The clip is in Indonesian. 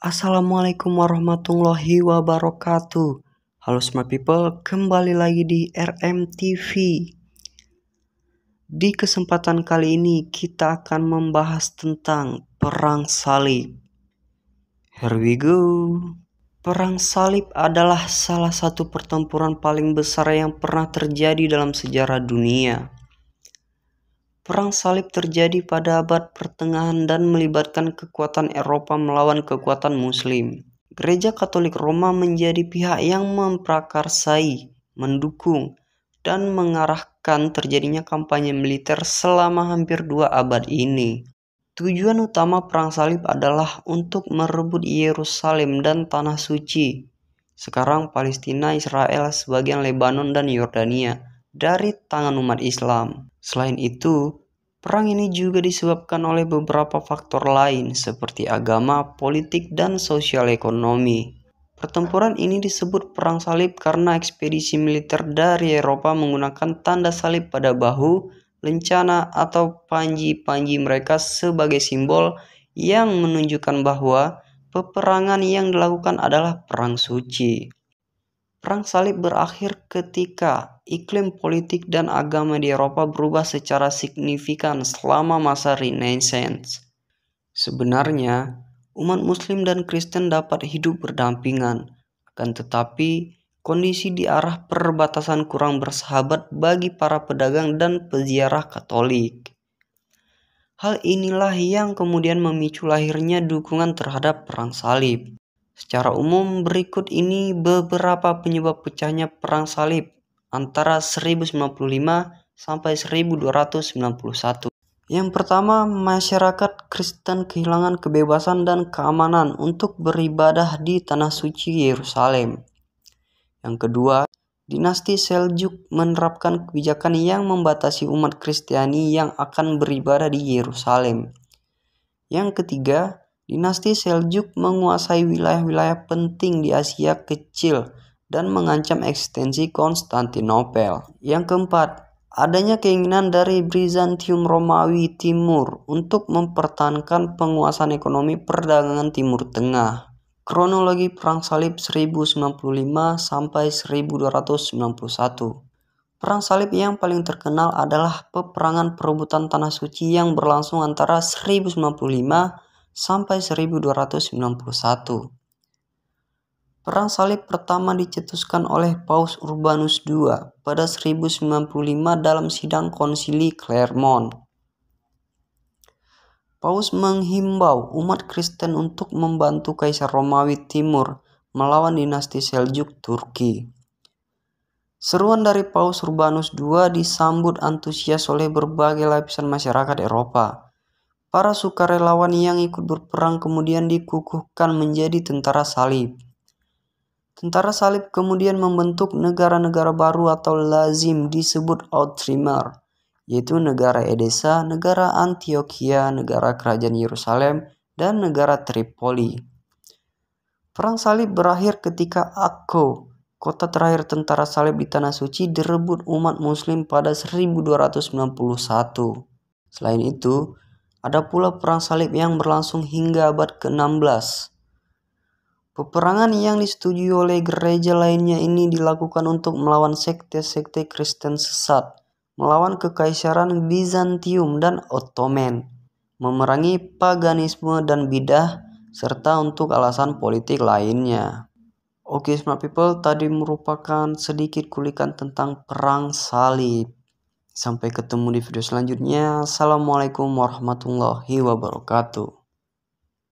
Assalamualaikum warahmatullahi wabarakatuh. Halo smart people, kembali lagi di RMTV. Di kesempatan kali ini kita akan membahas tentang Perang Salib. Here we go. Perang Salib adalah salah satu pertempuran paling besar yang pernah terjadi dalam sejarah dunia. Perang Salib terjadi pada abad pertengahan dan melibatkan kekuatan Eropa melawan kekuatan Muslim. Gereja Katolik Roma menjadi pihak yang memprakarsai, mendukung, dan mengarahkan terjadinya kampanye militer selama hampir 2 abad ini. Tujuan utama Perang Salib adalah untuk merebut Yerusalem dan Tanah Suci, sekarang Palestina, Israel, sebagian Lebanon, dan Yordania, dari tangan umat Islam. Selain itu, perang ini juga disebabkan oleh beberapa faktor lain seperti agama, politik, dan sosial ekonomi. Pertempuran ini disebut Perang Salib karena ekspedisi militer dari Eropa menggunakan tanda salib pada bahu, lencana, atau panji-panji mereka sebagai simbol yang menunjukkan bahwa peperangan yang dilakukan adalah perang suci. Perang Salib berakhir ketika iklim politik dan agama di Eropa berubah secara signifikan selama masa Renaissance. Sebenarnya, umat Muslim dan Kristen dapat hidup berdampingan, akan tetapi kondisi di arah perbatasan kurang bersahabat bagi para pedagang dan peziarah Katolik. Hal inilah yang kemudian memicu lahirnya dukungan terhadap Perang Salib. Secara umum, berikut ini beberapa penyebab pecahnya Perang Salib antara 1095 sampai 1291. Yang pertama, masyarakat Kristen kehilangan kebebasan dan keamanan untuk beribadah di Tanah Suci Yerusalem. Yang kedua, dinasti Seljuk menerapkan kebijakan yang membatasi umat Kristiani yang akan beribadah di Yerusalem. Yang ketiga, dinasti Seljuk menguasai wilayah-wilayah penting di Asia Kecil dan mengancam eksistensi Konstantinopel. Yang keempat, adanya keinginan dari Bizantium Romawi Timur untuk mempertahankan penguasaan ekonomi perdagangan Timur Tengah. Kronologi Perang Salib 1095 sampai 1291. Perang Salib yang paling terkenal adalah peperangan perebutan Tanah Suci yang berlangsung antara 1095 sampai 1291. Perang Salib pertama dicetuskan oleh Paus Urbanus II pada 1095 dalam sidang Konsili Clermont. Paus menghimbau umat Kristen untuk membantu Kaisar Romawi Timur melawan dinasti Seljuk Turki. Seruan dari Paus Urbanus II disambut antusias oleh berbagai lapisan masyarakat Eropa. Para sukarelawan yang ikut berperang kemudian dikukuhkan menjadi tentara salib. Tentara salib kemudian membentuk negara-negara baru atau lazim disebut Outremer, yaitu negara Edessa, negara Antioquia, negara kerajaan Yerusalem, dan negara Tripoli. Perang Salib berakhir ketika Akko, kota terakhir tentara salib di Tanah Suci, direbut umat Muslim pada 1291. Selain itu, ada pula Perang Salib yang berlangsung hingga abad ke-16. Peperangan yang disetujui oleh gereja lainnya ini dilakukan untuk melawan sekte-sekte Kristen sesat, melawan kekaisaran Bizantium dan Ottoman, memerangi paganisme dan bidah, serta untuk alasan politik lainnya. Oke smart people, tadi merupakan sedikit kulikan tentang Perang Salib. Sampai ketemu di video selanjutnya. Assalamualaikum warahmatullahi wabarakatuh.